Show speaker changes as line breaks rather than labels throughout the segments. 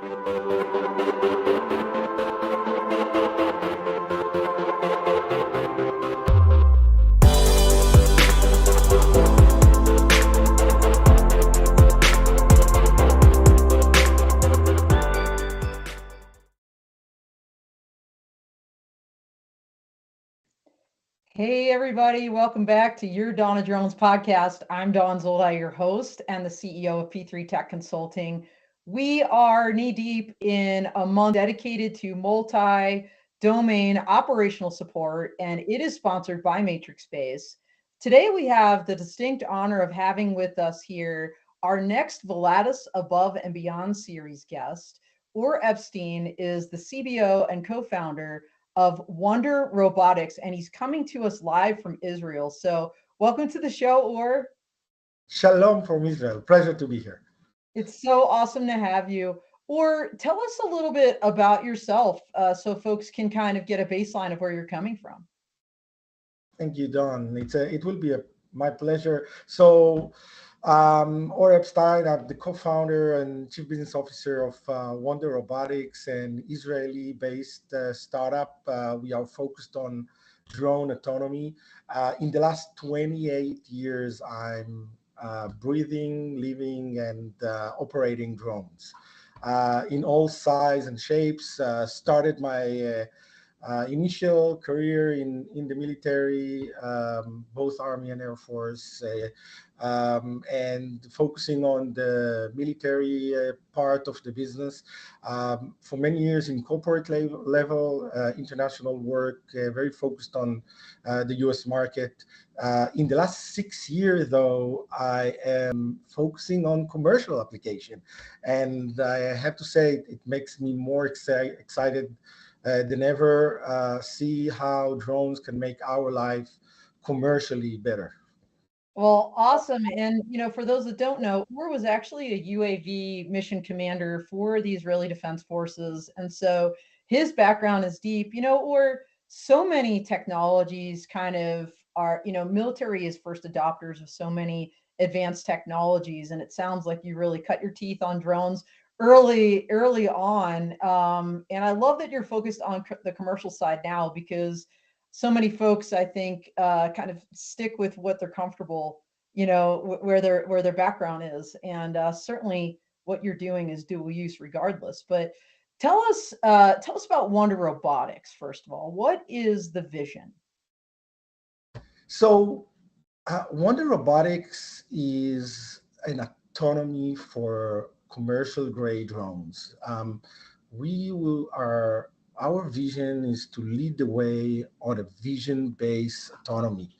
Hey, everybody. Welcome back to your Donna Drones podcast. I'm Dawn Zolda, your host and the CEO of P3 Tech Consulting. We are knee deep in a month dedicated to multi-domain operational support, and it is sponsored by Matrix Space. Today, we have the distinct honor of having with us here our next BVLOS Above and Beyond series guest. Epstein is the CBO and co-founder of Wonder Robotics, and he's coming to us live from Israel. So welcome to the show, Or.
Shalom from Israel. Pleasure to be here.
It's so awesome to have you. Or tell us a little bit about yourself so folks can kind of get a baseline of where you're coming from.
Thank you, Don. It will be my pleasure. So, Or Epstein, I'm the co-founder and chief business officer of Wonder Robotics, an Israeli-based startup. We are focused on drone autonomy. In the last 28 years, I'm breathing, living, and operating drones in all sizes and shapes. Started my initial career in the military, both Army and Air Force, and focusing on the military part of the business. For many years in corporate level, international work, very focused on the US market. In the last 6 years, though, I am focusing on commercial application. And I have to say, it makes me more excited than ever, see how drones can make our life commercially better.
Well, awesome. And, for those that don't know, Or was actually a UAV mission commander for the Israeli Defense Forces. And so his background is deep, Or so many technologies kind of are, military is first adopters of so many advanced technologies. And it sounds like you really cut your teeth on drones early on. And I love that you're focused on the commercial side now, because so many folks, I think, kind of stick with what they're comfortable, where their background is. And certainly what you're doing is dual use regardless. But tell us about Wonder Robotics, first of all. What is the vision?
So Wonder Robotics is an autonomy for commercial grade drones. Our vision is to lead the way on a vision-based autonomy,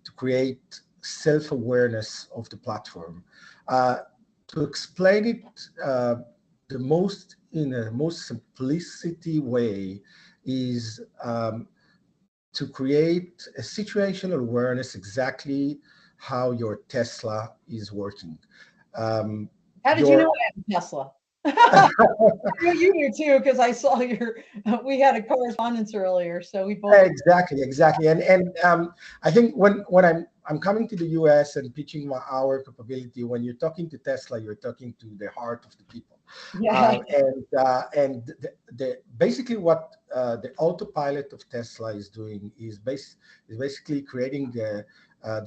to create self-awareness of the platform. To explain it in the most simplicity way is to create a situational awareness exactly how your Tesla is working.
How did you know I have a Tesla? You do too, because I saw we had a correspondence earlier, so we both.
Exactly. And I think when I'm coming to the US and pitching our capability, when you're talking to Tesla, you're talking to the heart of the people.
Yeah.
And basically what the autopilot of Tesla is doing is basically creating the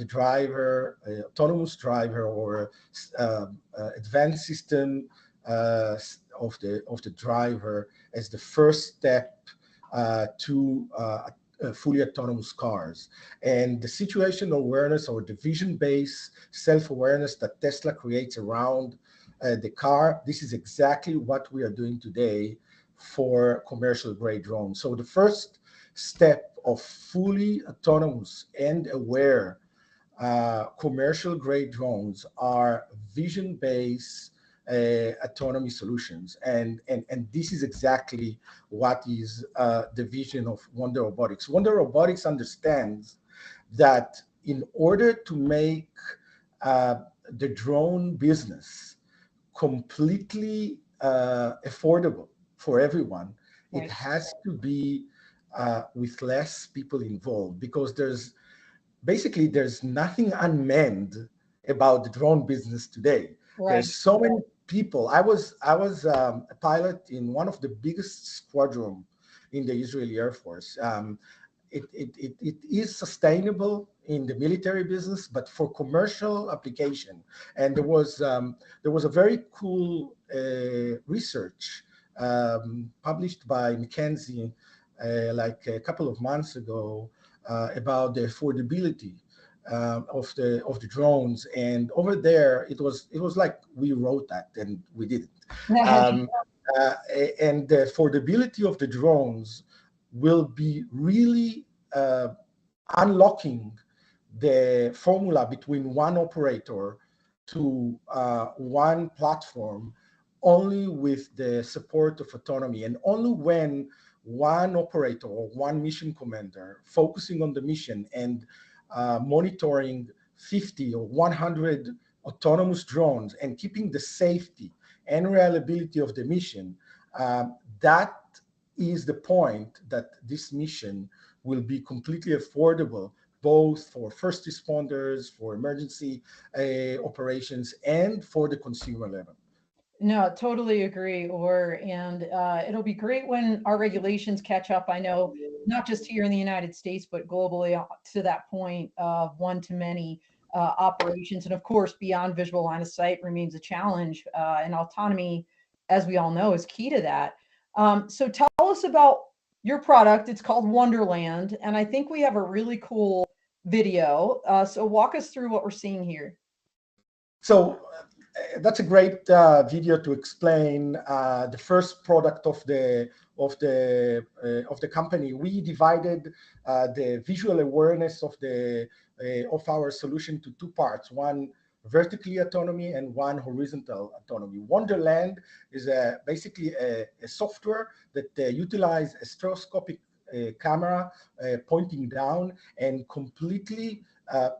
driver, autonomous driver, or advanced system of the driver as the first step to fully autonomous cars. And the situational awareness, or the vision-based self-awareness that Tesla creates around the car, this is exactly what we are doing today for commercial grade drones. So the first step of fully autonomous and aware commercial grade drones are vision-based autonomy solutions, and this is exactly what is the vision of Wonder Robotics. Wonder Robotics understands that in order to make the drone business completely affordable for everyone,
Right.
It has to be with less people involved, because there's nothing unmanned about the drone business today.
Right.
There's so many people. I was a pilot in one of the biggest squadron in the Israeli Air Force. It is sustainable in the military business, but for commercial application. And there was a very cool research published by McKinsey like a couple of months ago about the affordability of the drones. And over there, it was like we wrote that and we did it. And the affordability of the drones will be really unlocking the formula between one operator to one platform only with the support of autonomy, and only when one operator or one mission commander focusing on the mission and monitoring 50 or 100 autonomous drones and keeping the safety and reliability of the mission, that is the point that this mission will be completely affordable, both for first responders, for emergency operations, and for the consumer level.
No, totally agree, and it'll be great when our regulations catch up. I know not just here in the United States, but globally to that point of one-to-many operations. And of course, beyond visual line of sight remains a challenge, and autonomy, as we all know, is key to that. So tell us about your product. It's called WonderLand, and I think we have a really cool video. So walk us through what we're seeing here.
So that's a great video to explain the first product of the company. We divided the visual awareness of our solution to two parts: one vertically autonomy and one horizontal autonomy. WonderLand is basically a software that utilizes a stereoscopic camera pointing down and completely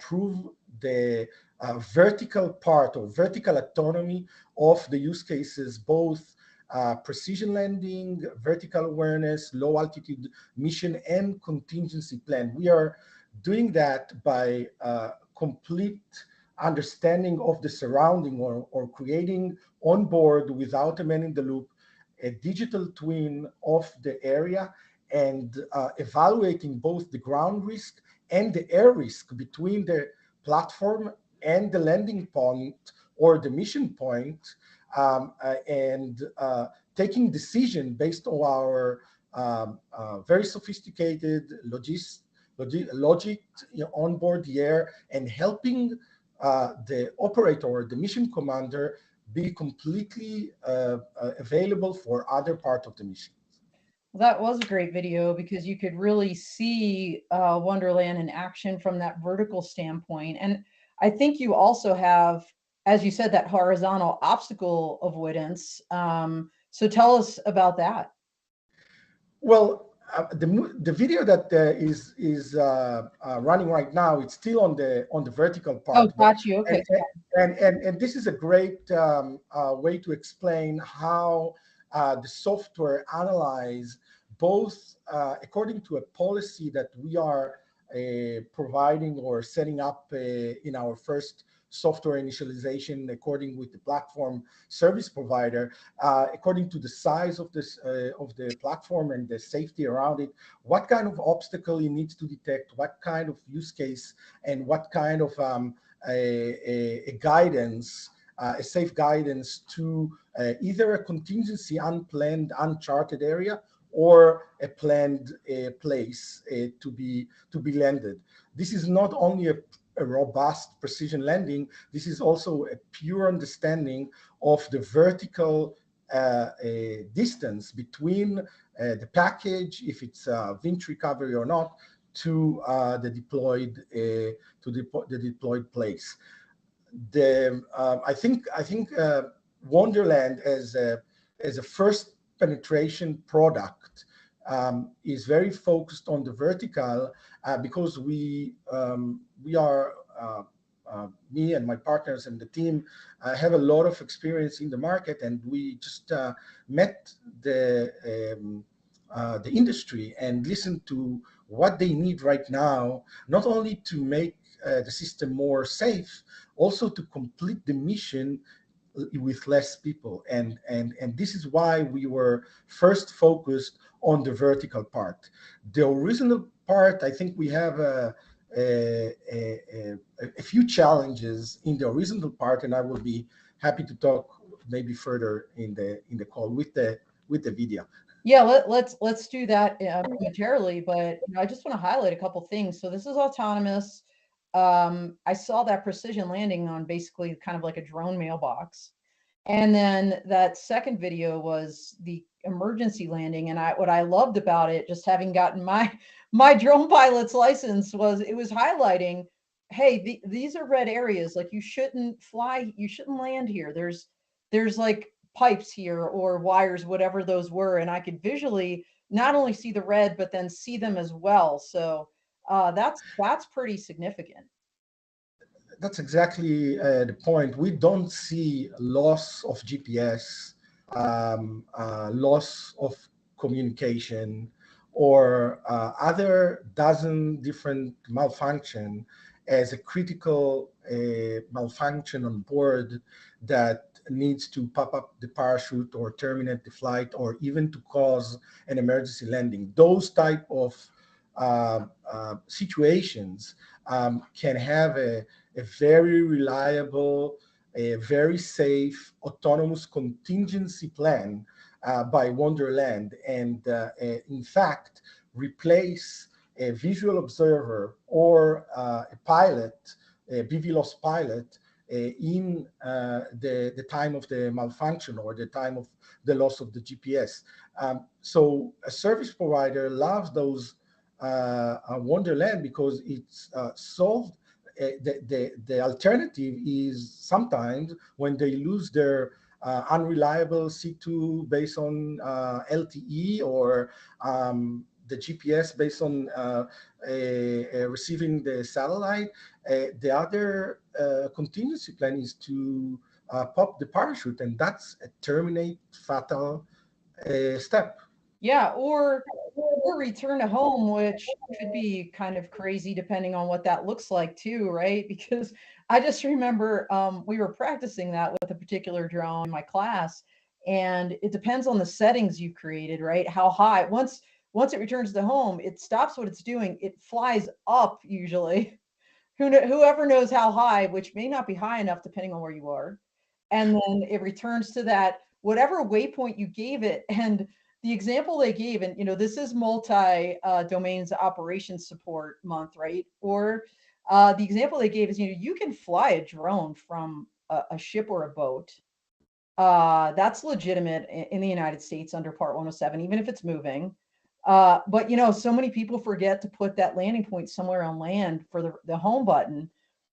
prove the vertical part or vertical autonomy of the use cases, both precision landing, vertical awareness, low altitude mission, and contingency plan. We are doing that by complete understanding of the surrounding, or creating on board, without a man in the loop, a digital twin of the area, and evaluating both the ground risk and the air risk between the platform and the landing point or the mission point, and taking decision based on our very sophisticated logic on board the air, and helping the operator or the mission commander be completely available for other part of the mission.
That was a great video, because you could really see WonderLand in action from that vertical standpoint. And I think you also have, as you said, that horizontal obstacle avoidance. So tell us about that.
Well, the video that is running right now, it's still on the vertical part.
Oh, got you. Okay.
And this is a great way to explain how the software analyze both according to a policy that we are providing or setting up in our first software initialization, according with the platform service provider, according to the size of the platform and the safety around it, what kind of obstacle it needs to detect, what kind of use case, and what kind of a guidance, a safe guidance to either a contingency, unplanned, uncharted area, or a planned place to be landed. This is not only a robust precision landing, this is also a pure understanding of the vertical distance between the package, if it's winch recovery or not, to the deployed place. I think WonderLand as a first penetration product is very focused on the vertical, because we are me and my partners and the team have a lot of experience in the market, and we just met the industry and listened to what they need right now, not only to make the system more safe, also to complete the mission with less people. And this is why we were first focused on the vertical part. The horizontal part, I think we have a few challenges in the horizontal part, and I will be happy to talk maybe further in the call with the video.
Yeah, let's do that momentarily, but I just want to highlight a couple things. So this is autonomous. I saw that precision landing on basically kind of like a drone mailbox. And then that second video was the emergency landing. And what I loved about it, just having gotten my drone pilot's license, was it was highlighting, hey, these are red areas. Like you shouldn't fly, you shouldn't land here. There's like pipes here or wires, whatever those were. And I could visually not only see the red, but then see them as well. So that's pretty significant.
That's exactly the point. We don't see loss of GPS, loss of communication, or other dozen different malfunction as a critical malfunction on board that needs to pop up the parachute or terminate the flight or even to cause an emergency landing. Those type of situations can have a very reliable, a very safe, autonomous contingency plan by WonderLand, and in fact, replace a visual observer or a pilot, a BVLOS pilot, in the time of the malfunction or the time of the loss of the GPS. So a service provider loves those WonderLand because it's solved. The alternative is sometimes when they lose their unreliable C2 based on LTE or the GPS based on receiving the satellite. The other contingency plan is to pop the parachute, and that's a terminate fatal step.
Yeah, or return to home, which could be kind of crazy depending on what that looks like too, right? Because I just remember we were practicing that with a particular drone in my class, and it depends on the settings you created, right? How high. Once it returns to home, it stops what it's doing. It flies up usually. Whoever knows how high, which may not be high enough depending on where you are. And then it returns to that whatever waypoint you gave it. And the example they gave, and this is multi domains operations support month, right? Or the example they gave is, you can fly a drone from a ship or a boat. That's legitimate in the United States under Part 107, even if it's moving. But so many people forget to put that landing point somewhere on land for the home button.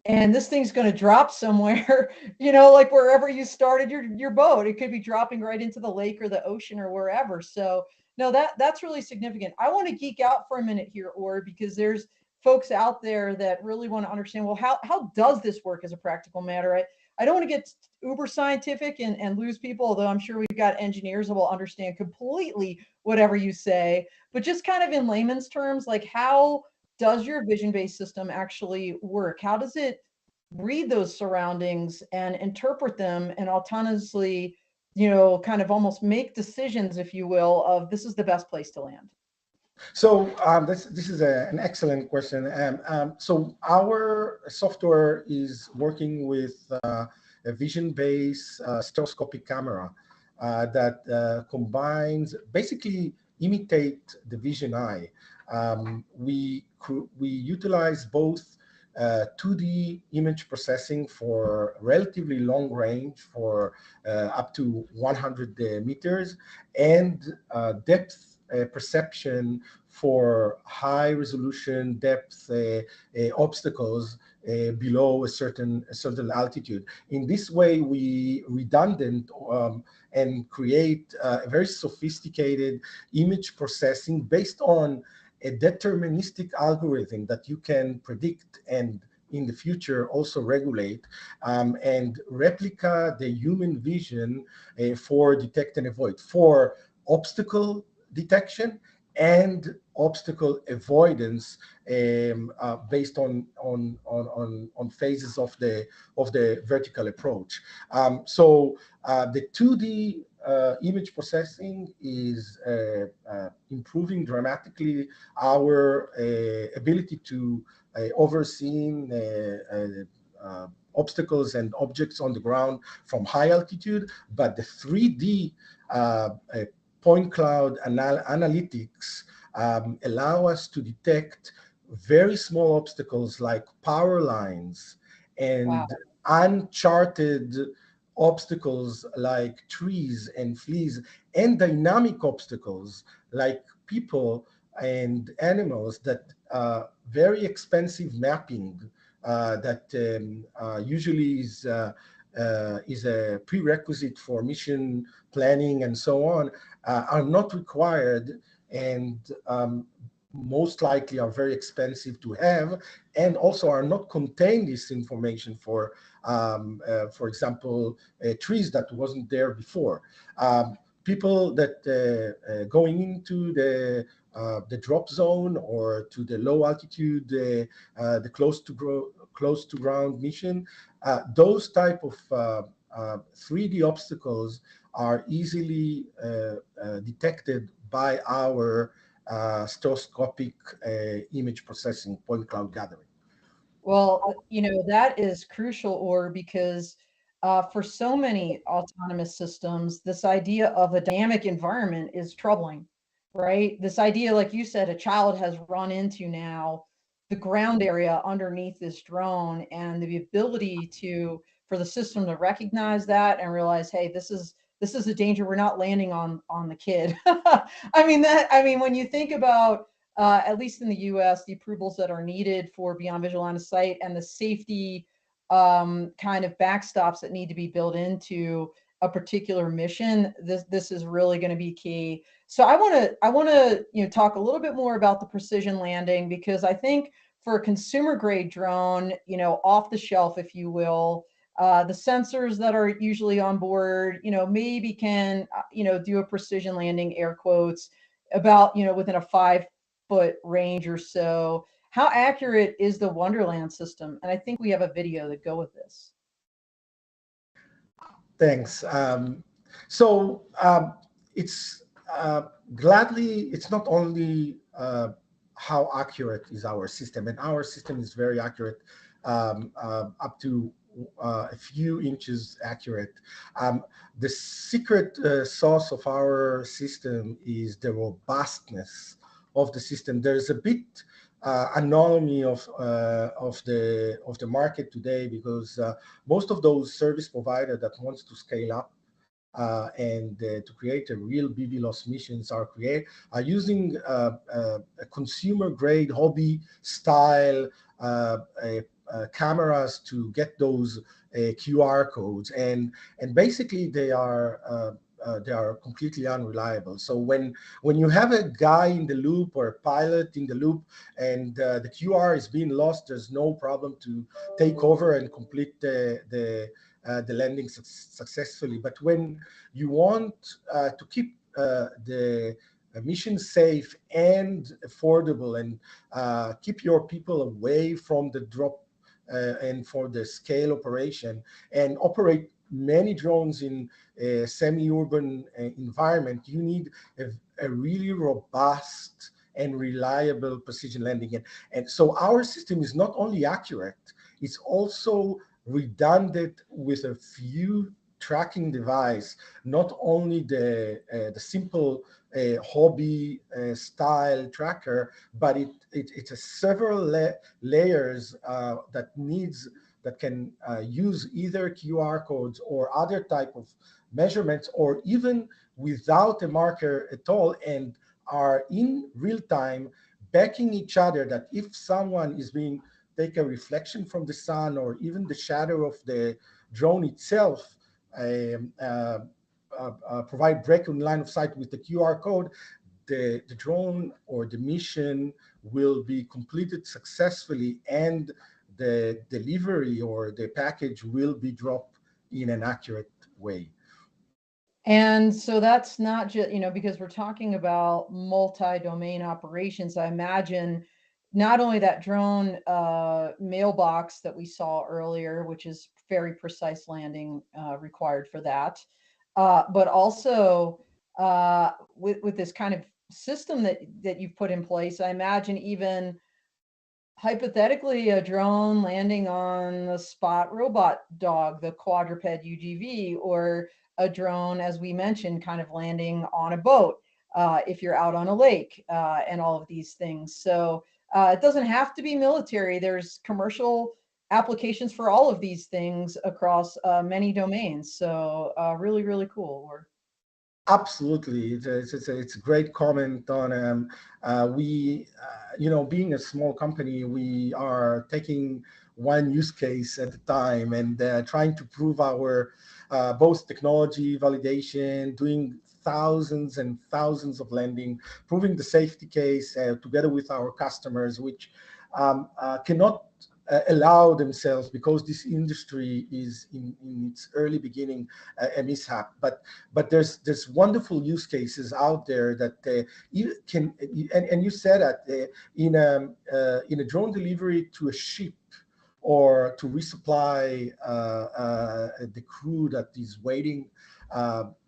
And this thing's going to drop somewhere, like wherever you started your boat. It could be dropping right into the lake or the ocean or wherever. So no, that's really significant. I want to geek out for a minute here, Or, because there's folks out there that really want to understand, well, how does this work as a practical matter? I don't want to get uber scientific and lose people, although I'm sure we've got engineers that will understand completely whatever you say. But just kind of in layman's terms, like, how does your vision-based system actually work? How does it read those surroundings and interpret them and autonomously, kind of almost make decisions, if you will, of this is the best place to land?
So this is an excellent question. So our software is working with a vision-based stereoscopic camera that combines, basically imitate the vision eye. We utilize both 2D image processing for relatively long range for up to 100 meters, and depth perception for high resolution depth obstacles below a certain altitude. In this way, we redundant and create a very sophisticated image processing based on a deterministic algorithm that you can predict and in the future also regulate, and replica the human vision for detect and avoid, for obstacle detection and obstacle avoidance based on phases of the vertical approach. So the 2D image processing is improving dramatically our ability to overseeing obstacles and objects on the ground from high altitude, but the 3D point cloud analytics allow us to detect very small obstacles like power lines
Wow.
and uncharted obstacles like trees and fleas, and dynamic obstacles like people and animals that very expensive mapping that usually is a prerequisite for mission planning and so on, are not required, and most likely are very expensive to have, and also are not contain this information for example, trees that wasn't there before. People that going into the drop zone or to the low altitude, the close to ground mission, those type of 3D obstacles are easily detected by our stereoscopic image processing point cloud gathering.
Well, that is crucial, or because for so many autonomous systems, this idea of a dynamic environment is troubling, right? This idea, like you said, a child has run into now the ground area underneath this drone, and the ability for the system to recognize that and realize, hey, this is a danger. We're not landing on the kid. I mean, when you think about at least in the US, the approvals that are needed for beyond visual line of sight and the safety kind of backstops that need to be built into a particular mission, this is really going to be key. So I want to talk a little bit more about the precision landing, because I think for a consumer grade drone, off the shelf, if you will, the sensors that are usually on board, maybe can do a precision landing, air quotes, about within a 5-foot range or so. How accurate is the WonderLand system? And I think we have a video that go with this.
Thanks. So it's gladly, it's not only how accurate is our system, and our system is very accurate, up to a few inches accurate. The secret sauce of our system is the robustness of the system. There's a bit anomaly of the market today, because most of those service providers that wants to scale up and to create a real BVLOS missions are using a consumer grade hobby style cameras to get those QR codes, and basically they are completely unreliable. So when you have a guy in the loop or a pilot in the loop, and the QR is being lost, there's no problem to take over and complete the landing successfully. But when you want to keep the mission safe and affordable, and keep your people away from the drop and for the scale operation, and operate many drones in a semi-urban environment, you need a really robust and reliable precision landing. And so our system is not only accurate, it's also redundant with a few tracking device, not only the simple hobby style tracker, but it's a several layers that can use either QR codes or other type of measurements, or even without a marker at all, and are in real time backing each other, that if someone is being take a reflection from the sun, or even the shadow of the drone itself, provide break in line of sight with the QR code, the drone or the mission will be completed successfully, and the delivery or the package will be dropped in an accurate way.
And so that's not just, because we're talking about multi-domain operations, I imagine not only that drone mailbox that we saw earlier, which is very precise landing required for that, but also with this kind of system that you've put in place, I imagine even hypothetically a drone landing on the spot robot dog, the quadruped UGV, or a drone, as we mentioned, kind of landing on a boat if you're out on a lake, and all of these things. So it doesn't have to be military. There's commercial applications for all of these things across many domains. So really, really cool.
Absolutely, it's a great comment on we, being a small company, we are taking one use case at a time and trying to prove our both technology validation, doing thousands and thousands of landing, proving the safety case together with our customers, which cannot allow themselves, because this industry is in its early beginning, a mishap. But there's wonderful use cases out there that you can, and you said that in a drone delivery to a ship, or to resupply the crew that is waiting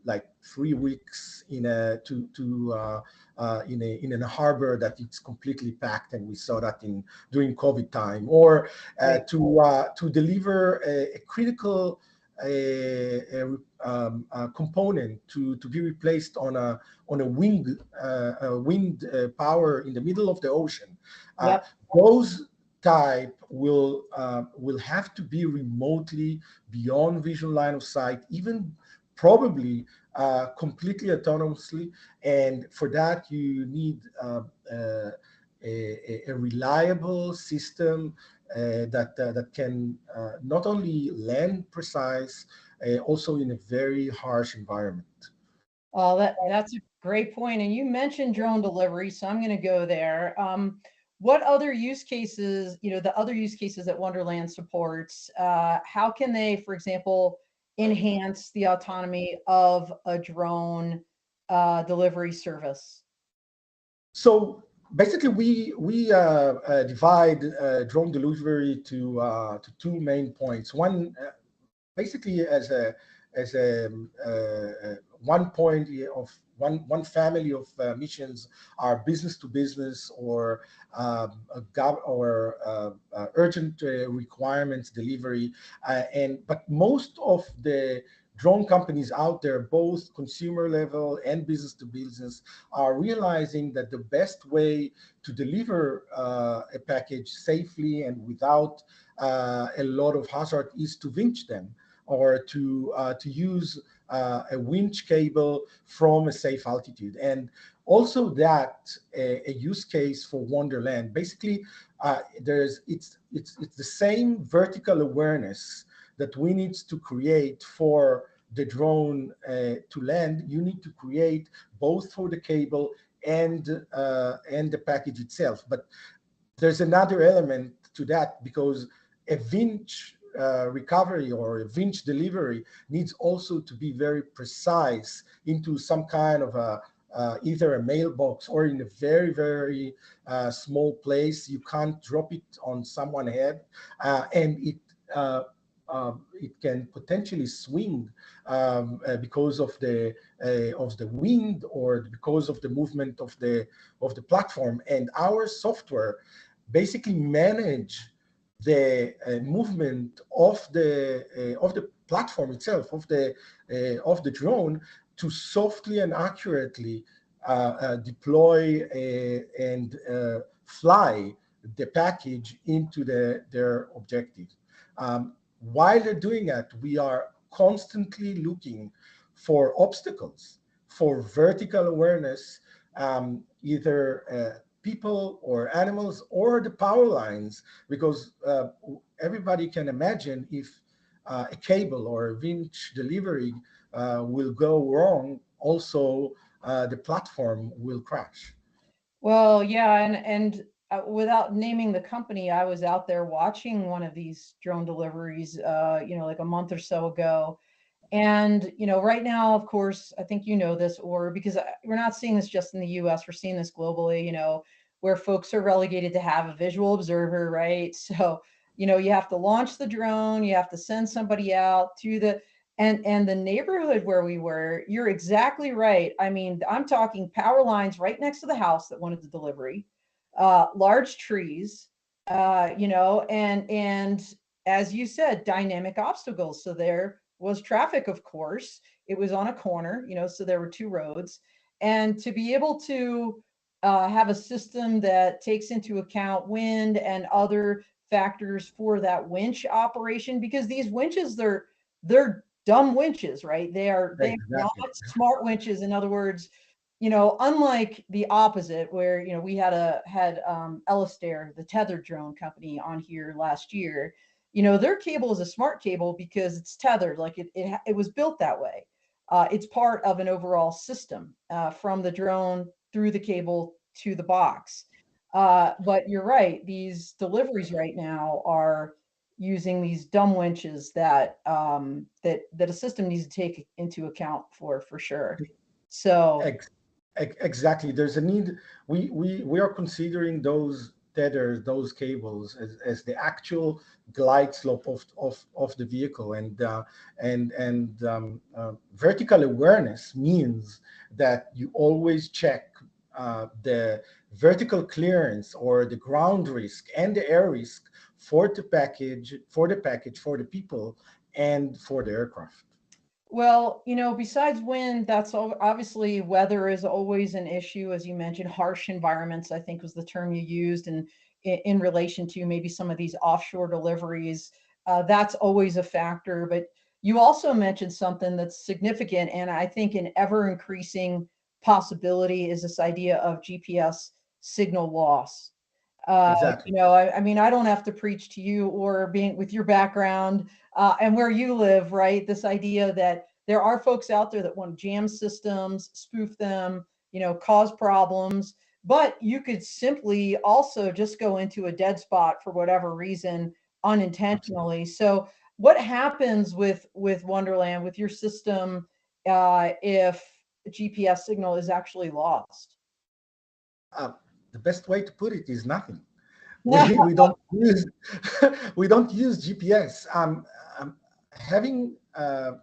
like 3 weeks in a harbor that it's completely packed, and we saw that in during COVID time, or
Right.
to deliver a critical component to be replaced on a wind power in the middle of the ocean. Uh,
Yep.
those type will have to be remotely beyond vision line of sight, even probably completely autonomously. And for that, you need a reliable system that can not only land precise, also in a very harsh environment.
Oh, that's a great point. And you mentioned drone delivery, so I'm going to go there. What other use cases, the other use cases that WonderLand supports, how can they, for example, enhance the autonomy of a drone delivery service?
So basically, we divide drone delivery to two main points. One, basically as a one point of one family of missions are business to business, or urgent requirements delivery, and but most of the drone companies out there, both consumer level and business to business, are realizing that the best way to deliver a package safely and without a lot of hazard is to winch them, or to use a winch cable from a safe altitude. And also that a use case for WonderLand. Basically, it's the same vertical awareness that we need to create for the drone to land. You need to create both for the cable and the package itself. But there's another element to that, because a winch recovery or a winch delivery needs also to be very precise into some kind of either a mailbox or in a very, very small place. You can't drop it on someone's head, and it can potentially swing because of the wind, or because of the movement of the platform. And our software basically manage the movement of the platform itself, of the drone, to softly and accurately deploy and fly the package into their objective. While they're doing that, we are constantly looking for obstacles, for vertical awareness, either people or animals or the power lines, because everybody can imagine if a cable or a winch delivery will go wrong, also the platform will crash.
Well, yeah, and without naming the company, I was out there watching one of these drone deliveries, like a month or so ago, And, right now, of course, I think this, or because we're not seeing this just in the US, we're seeing this globally, where folks are relegated to have a visual observer, right? So, you have to launch the drone, you have to send somebody out to and the neighborhood where we were, you're exactly right. I mean, I'm talking power lines right next to the house that wanted the delivery, large trees, and as you said, dynamic obstacles. So there was traffic, of course. It was on a corner, so there were two roads. And to be able to have a system that takes into account wind and other factors for that winch operation, because these winches, they're dumb winches, right? They are not
Exactly.
smart winches. In other words, unlike the opposite, where we had Elastair, the tethered drone company, on here last year. Their cable is a smart cable because it's tethered, like it was built that way. It's part of an overall system, from the drone through the cable to the box. But you're right; these deliveries right now are using these dumb winches that a system needs to take into account for sure. So
Ex- exactly. There's a need. We are considering those tethers, those cables, as the actual glide slope of the vehicle, and vertical awareness means that you always check the vertical clearance or the ground risk and the air risk for the people and for the aircraft.
well, besides wind, that's obviously weather is always an issue, as you mentioned. Harsh environments, I think, was the term you used, and in relation to maybe some of these offshore deliveries, that's always a factor. But you also mentioned something that's significant, and I think an ever increasing possibility is this idea of GPS signal loss.
Exactly.
I mean, I don't have to preach to you, or being with your background and where you live, right? This idea that there are folks out there that want to jam systems, spoof them, cause problems, but you could simply also just go into a dead spot for whatever reason
Absolutely.
unintentionally. So, what happens with WonderLand, with your system, if the GPS signal is actually lost?
Uh, the best way to put it is nothing. We don't use we don't use GPS. Having a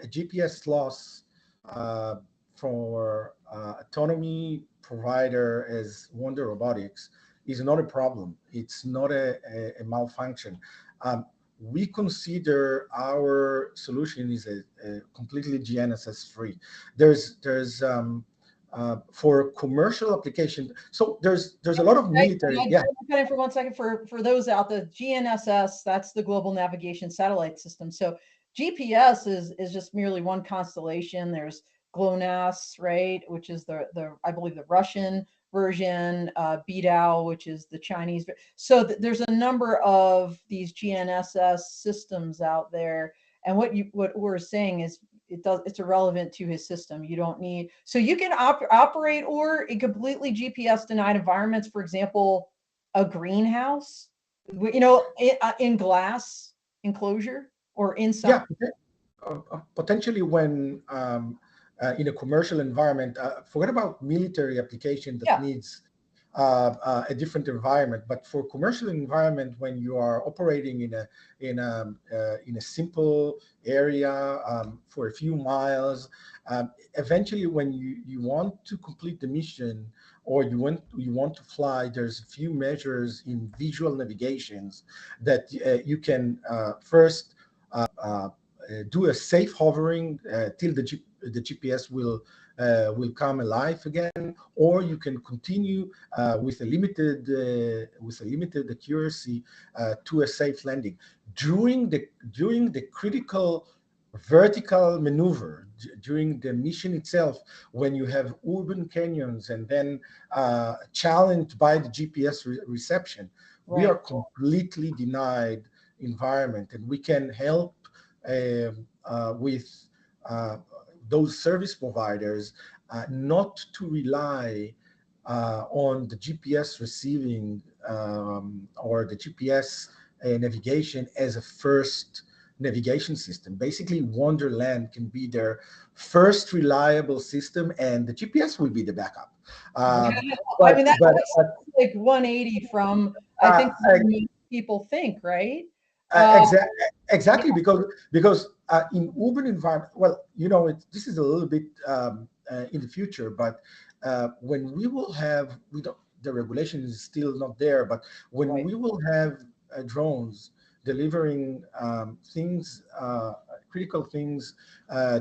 GPS loss uh, for autonomy provider as Wonder Robotics is not a problem. It's not a malfunction. Um, we consider our solution is a completely GNSS free. There's for commercial application. So there's a lot of military. Yeah,
Cut in for 1 second for those out there. GNSS, that's the Global Navigation Satellite System. So GPS is just merely one constellation. There's GLONASS, right, which is the I believe the Russian version, BDAO, which is the Chinese. So there's a number of these GNSS systems out there. And what we're saying is it's irrelevant to his system. You don't need, so you can operate or in completely GPS denied environments. For example, a greenhouse, in glass enclosure or inside.
yeah. Potentially when in a commercial environment, forget about military application that
Yeah,
needs a different environment. But for commercial environment, when you are operating in a simple area for a few miles, eventually when you want to complete the mission or you want to fly, there's a few measures in visual navigations that you can first do a safe hovering till the GPS will come alive again, or you can continue with a limited accuracy to a safe landing during the critical vertical maneuver during the mission itself, when you have urban canyons and then challenged by the GPS reception. We
right.
are completely denied environment, and we can help with uh, those service providers not to rely on the GPS receiving or the GPS navigation as a first navigation system. Basically, WonderLand can be their first reliable system, and the GPS will be the backup.
I mean, that's like 180 from, I think, what people think, right?
Exactly, because in urban environment, well, this is a little bit in the future, but when we will have, we don't, the regulation is still not there, but when we will have drones delivering things, critical things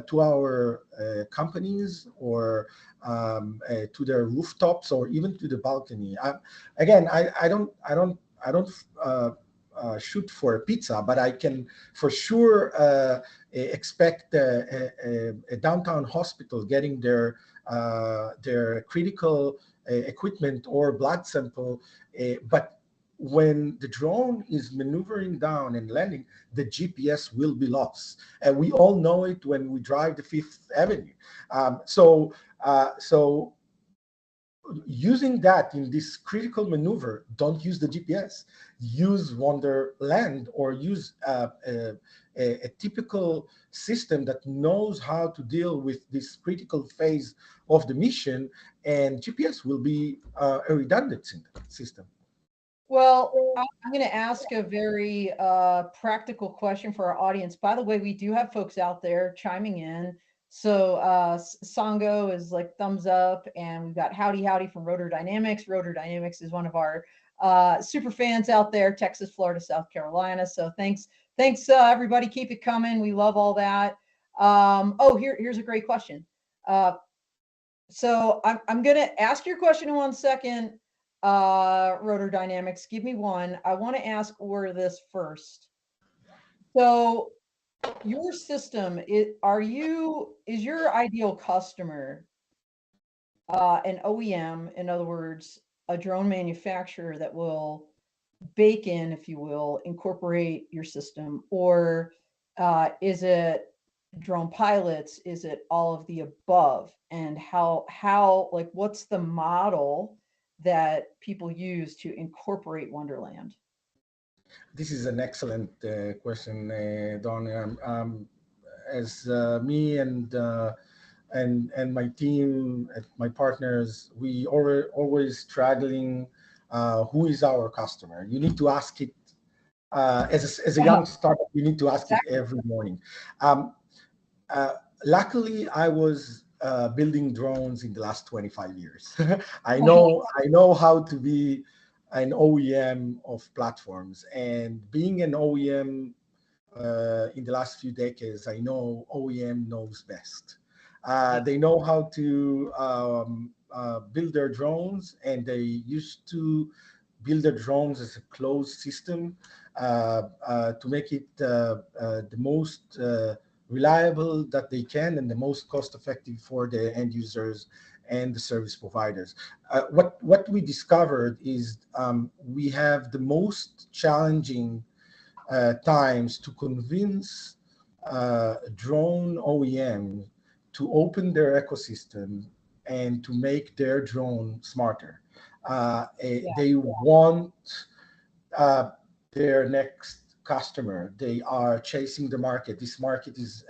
to our companies, or to their rooftops, or even to the balcony. Again, I don't shoot for a pizza, but I can for sure expect a downtown hospital getting their critical equipment or blood sample. But when the drone is maneuvering down and landing, the GPS will be lost, and we all know it when we drive the Fifth Avenue. So using that in this critical maneuver, don't use the GPS. Use WonderLand, or use a typical system that knows how to deal with this critical phase of the mission, and GPS will be a redundant system.
Well, I'm going to ask a very practical question for our audience. By the way, we do have folks out there chiming in. So Sango is like thumbs up, and we've got Howdy Howdy from Rotor Dynamics. Rotor Dynamics is one of our super fans out there, Texas, Florida, South Carolina. So thanks, everybody. Keep it coming. We love all that. Here's a great question. So I'm going to ask your question in 1 second. Rotor Dynamics, give me one. I want to ask Or this first. So your system, is your ideal customer an OEM, in other words, a drone manufacturer that will bake in, if you will, incorporate your system, or is it drone pilots? Is it all of the above? And how like, what's the model that people use to incorporate WonderLand?
This is an excellent question, Don. As me and my team, my partners, we always struggling. Who is our customer? You need to ask it as a young startup. You need to ask it every morning. Luckily, I was building drones in the last 25 years. I know how to be an OEM of platforms, and being an OEM in the last few decades, I know OEM knows best. They know how to build their drones, and they used to build their drones as a closed system to make it the most reliable that they can, and the most cost effective for the end users and the service providers. What we discovered is we have the most challenging times to convince drone OEM to open their ecosystem and to make their drone smarter. They want their next customer. They are chasing the market. This market is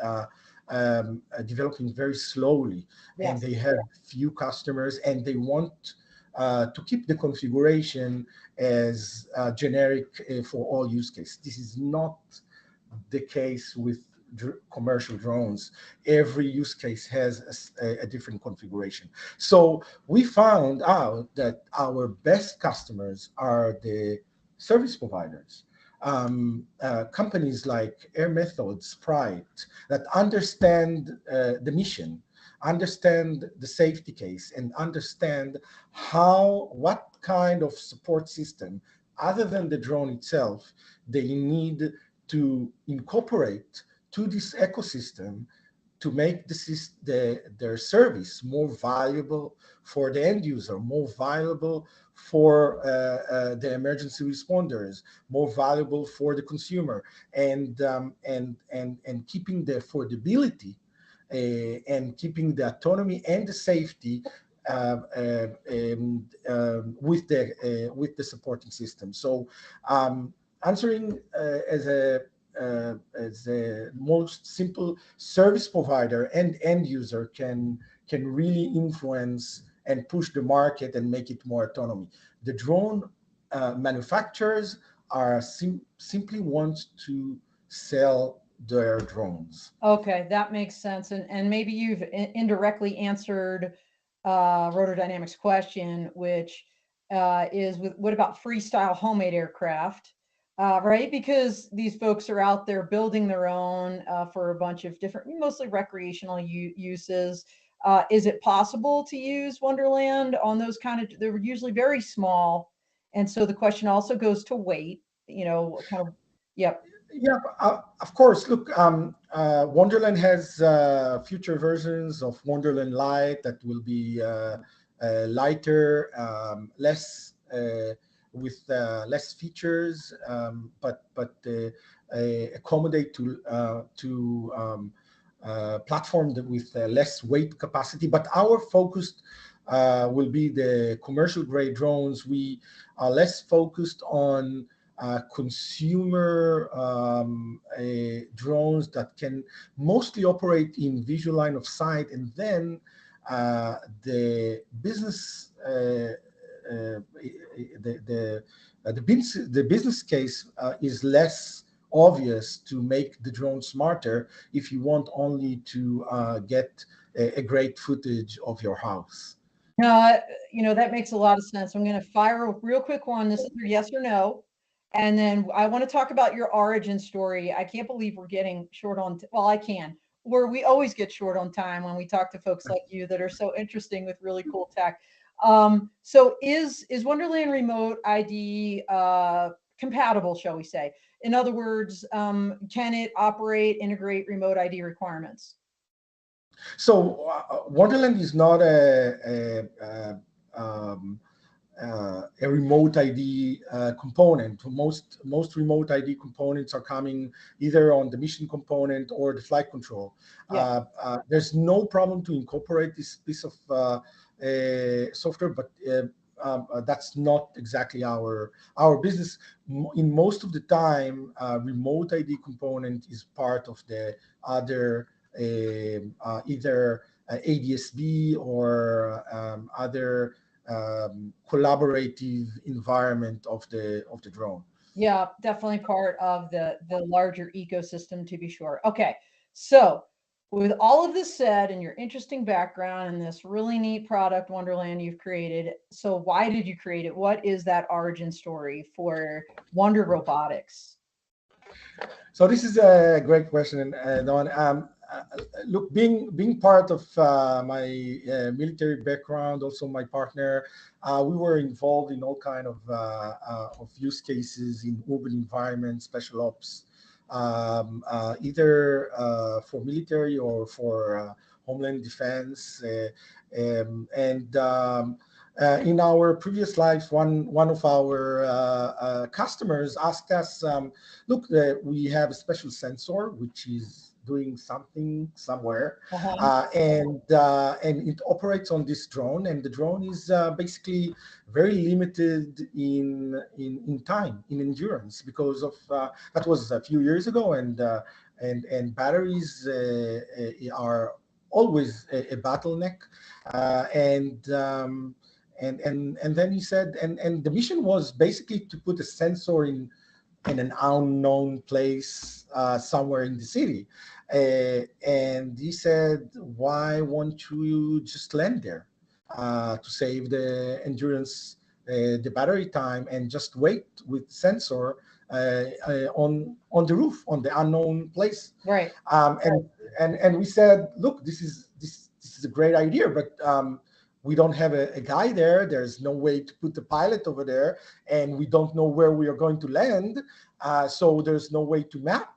developing very slowly, and they have few customers, and they want to keep the configuration as generic for all use cases. This is not the case with commercial drones. Every use case has a different configuration. So we found out that our best customers are the service providers. Companies like Air Methods, Sprite, that understand the mission, understand the safety case, and understand what kind of support system, other than the drone itself, they need to incorporate to this ecosystem to make their service more valuable for the end user, more valuable for the emergency responders, more valuable for the consumer, and keeping the affordability and keeping the autonomy and the safety with the supporting system. So answering as a as the most simple service provider and end user can really influence and push the market and make it more autonomy. The drone manufacturers are simply want to sell their drones.
Okay, that makes sense. And maybe you've indirectly answered Rotordynamics' question, which is what about freestyle homemade aircraft? Right? Because these folks are out there building their own for a bunch of different, mostly recreational uses. Is it possible to use WonderLand on those kind of, they're usually very small. And so the question also goes to weight, kind of, yep.
Yeah, of course. Look, Wonderland has future versions of Wonderland Lite that will be lighter, less with less features, but accommodate to platform with less weight capacity. But our focus will be the commercial grade drones. We are less focused on consumer drones that can mostly operate in visual line of sight, and then the business the business case is less obvious to make the drone smarter if you want only to get a great footage of your house.
That makes a lot of sense. I'm going to fire a real quick one. This is your yes or no. And then I want to talk about your origin story. I can't believe we're getting short on, well, I can, where we always get short on time when we talk to folks like you that are so interesting with really cool tech. So is WonderLand Remote ID compatible, shall we say? In other words, can it integrate remote ID requirements?
So Wonderland is not a remote ID component. Most remote ID components are coming either on the mission component or the flight control.
Yeah.
There's no problem to incorporate this piece of software, but that's not exactly our business. In most of the time, remote ID component is part of the other either ADSB or other collaborative environment of the drone.
Yeah, definitely part of the larger ecosystem, to be sure. Okay, so with all of this said, and your interesting background and this really neat product WonderLand you've created, so why did you create it? What is that origin story for Wonder Robotics?
So this is a great question, Don. Look, being part of my military background, also my partner, we were involved in all kind of use cases in urban environments, special ops, either for military or for homeland defense. In our previous life, one of our customers asked us, look, we have a special sensor which is doing something somewhere, and it operates on this drone, and the drone is basically very limited in time, in endurance, because of that was a few years ago, and batteries are always a bottleneck, and then he said, and the mission was basically to put a sensor in an unknown place somewhere in the city. And he said, why won't you just land there to save the endurance, the battery time, and just wait with sensor on the roof, on the unknown place?
Right.
And we said, look, this is a great idea, but we don't have a guy there. There's no way to put the pilot over there, and we don't know where we are going to land. So there's no way to map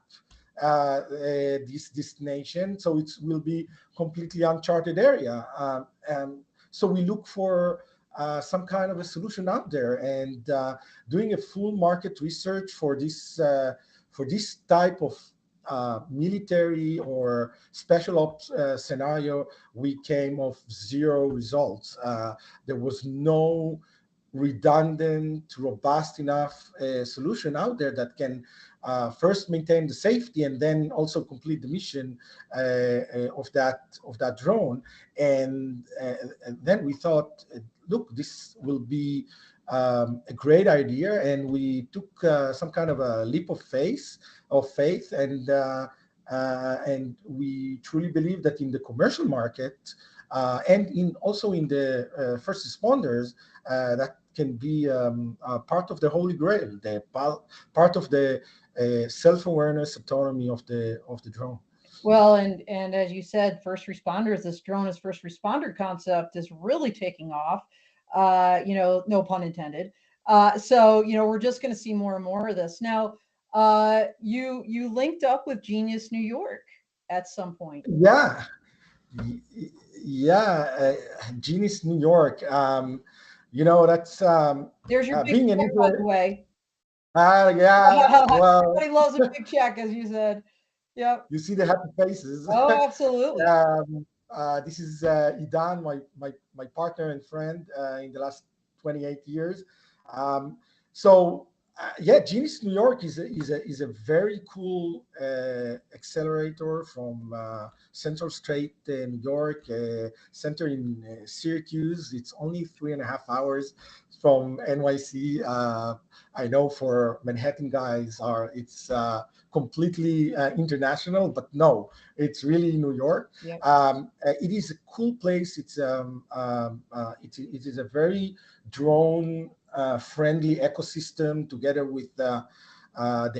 this destination. So it will be completely uncharted area. So we look for some kind of a solution out there, and doing a full market research for this type of military or special ops scenario, we came of zero results. There was no redundant, robust enough solution out there that can first maintain the safety and then also complete the mission of that drone. And then we thought, look, this will be a great idea, and we took some kind of a leap of faith, and we truly believe that in the commercial market and also in the first responders, that can be part of the holy grail, the part of the self-awareness autonomy of the drone.
Well, and as you said, first responders, this drone as first responder concept is really taking off. No pun intended. So we're just going to see more and more of this. Now, you linked up with Genius New York at some point.
Yeah, yeah, Genius New York. That's
There's your big
being an
check, by the way.
yeah. Well,
Everybody loves a big check, as you said. Yep.
you see the happy faces.
Oh, absolutely.
This is Idan, my partner and friend in the last 28 years. So Genius New York is a very cool accelerator from Central State, New York, center in Syracuse. It's only 3.5 hours from NYC. I know for Manhattan guys it's completely international, but no, it's really New York.
Yep.
It is a cool place. It is a very drone friendly ecosystem, together with the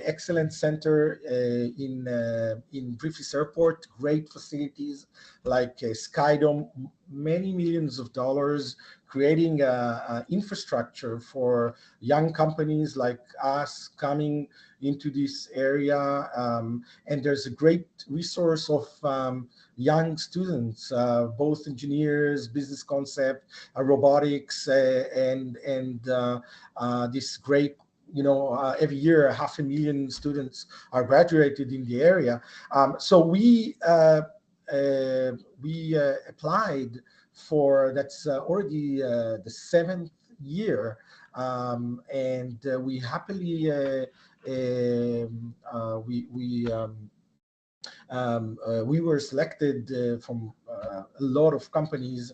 Excellence Center in Griffith Airport. Great facilities like Skydome, many millions of dollars, creating infrastructure for young companies like us coming into this area. And there's a great resource of young students, both engineers, business concept, robotics, and this great, every year 500,000 students are graduated in the area. So we applied for, that's already the 7th year, and we happily we were selected from a lot of companies,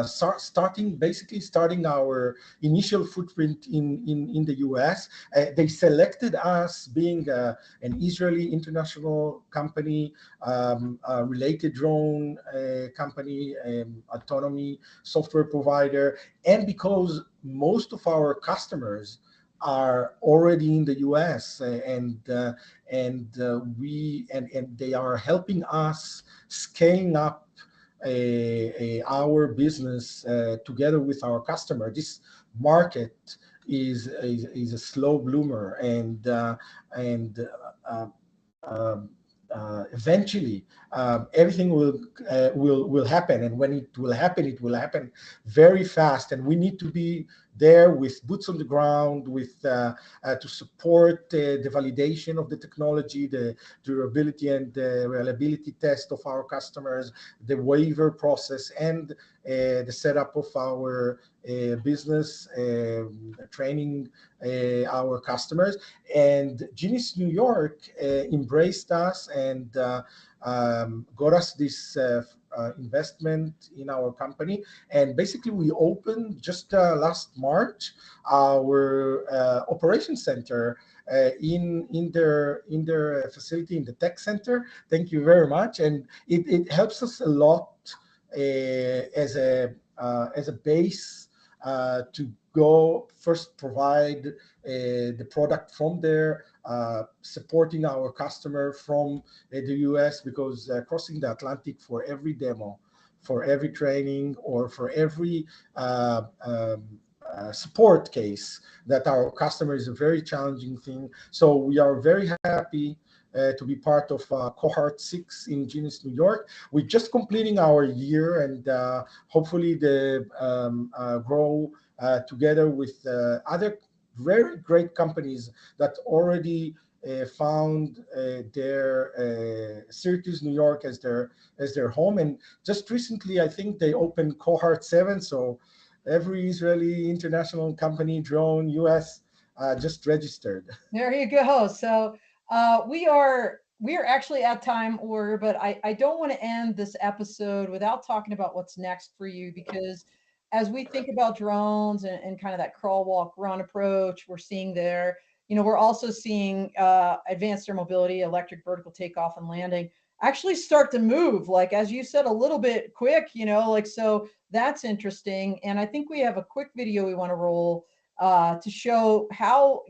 starting our initial footprint in the US. They selected us being an Israeli international company, related drone company, Autonomy software provider, and because most of our customers are already in the US, and they are helping us scaling up our business together with our customer. This market is a slow bloomer, and eventually everything will happen, and when it will happen very fast, and we need to be there with boots on the ground, with to support the validation of the technology, the durability and the reliability test of our customers, the waiver process, and the setup of our business, training our customers. And Genius New York embraced us and got us this investment in our company. And basically we opened just last March our operations center in their facility in the tech center. Thank you very much. And it helps us a lot as a base to go first provide the product from there, supporting our customer from the US, because crossing the Atlantic for every demo, for every training, or for every support case that our customer is a very challenging thing. So we are very happy to be part of cohort 6 in Genius New York. We're just completing our year, and hopefully the grow together with other very great companies that already found their Syracuse, New York as their home. And just recently, I think they opened cohort 7. So every Israeli international company, drone, US, just registered.
There you go. So We are actually at time, but I don't want to end this episode without talking about what's next for you, because as we think about drones and kind of that crawl, walk, run approach we're seeing there, we're also seeing advanced air mobility, electric vertical takeoff and landing actually start to move, like as you said, a little bit quick, like, so that's interesting. And I think we have a quick video we want to roll to show how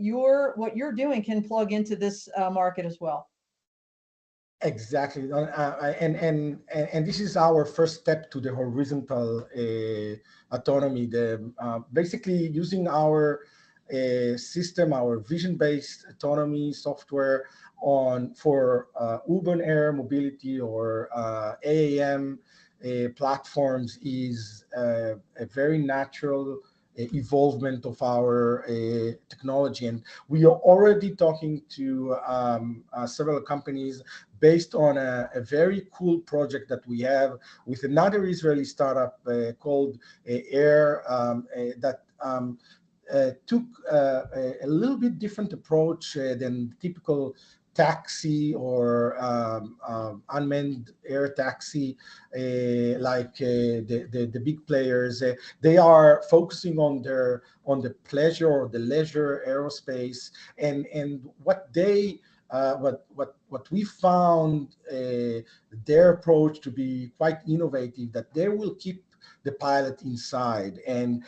what you're doing can plug into this market as well.
Exactly, and this is our first step to the horizontal autonomy. Basically using our system, our vision-based autonomy software for urban air mobility or AAM platforms is a very natural evolvement of our technology, and we are already talking to several companies based on a very cool project that we have with another Israeli startup called Air that took a little bit different approach than typical taxi or unmanned air taxi like the big players. They are focusing on the pleasure or the leisure aerospace, and what we found their approach to be quite innovative, that they will keep the pilot inside and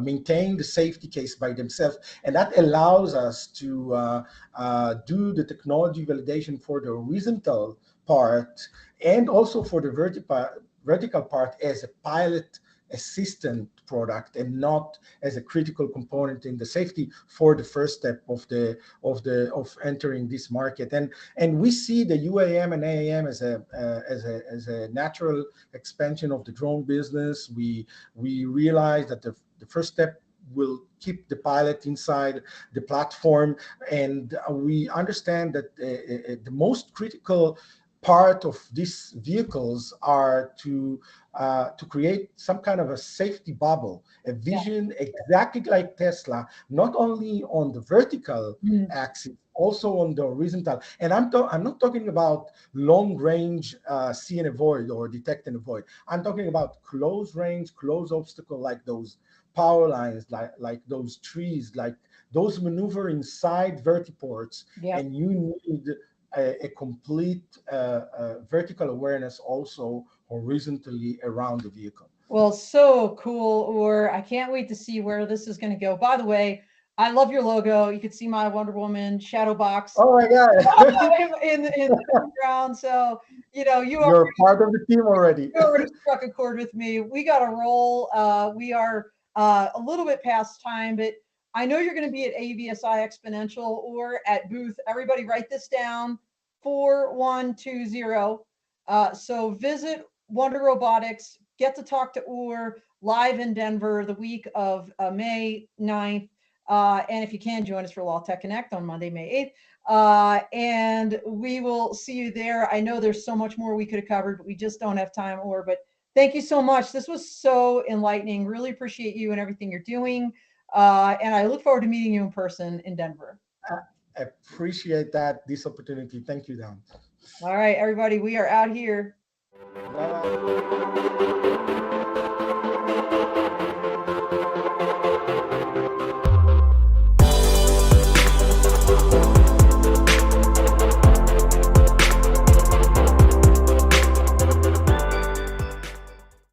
maintain the safety case by themselves, and that allows us to do the technology validation for the horizontal part and also for the vertical part as a pilot assistant product and not as a critical component in the safety for the first step of entering this market. And we see the UAM and AAM as a natural expansion of the drone business. We realize that the first step will keep the pilot inside the platform, and we understand that the most critical part of these vehicles are to create some kind of a safety bubble, a vision exactly like Tesla, not only on the vertical axis, also on the horizontal. And I'm not talking about long range see and avoid or detect and avoid. I'm talking about close range, close obstacle, like those power lines, like those trees, like those maneuver inside vertiports. And you need a complete vertical awareness also horizontally around the vehicle.
Well, so cool. Or I can't wait to see where this is going to go. By the way, I love your logo. You can see my Wonder Woman shadow box.
Oh my God.
in the background. So,
you're part of the team already.
You already struck a chord with me. We got to roll. We are a little bit past time, but I know you're going to be at AVSI Exponential or at booth. Everybody write this down, 4120. So visit Wonder Robotics, get to talk to Ur live in Denver the week of May 9th. And if you can, join us for Law Tech Connect on Monday, May 8th. And we will see you there. I know there's so much more we could have covered, but we just don't have time, but thank you so much. This was so enlightening. Really appreciate you and everything you're doing. And I look forward to meeting you in person in Denver.
I appreciate this opportunity. Thank you, Dan.
All right, everybody, we are out here.
Bye-bye.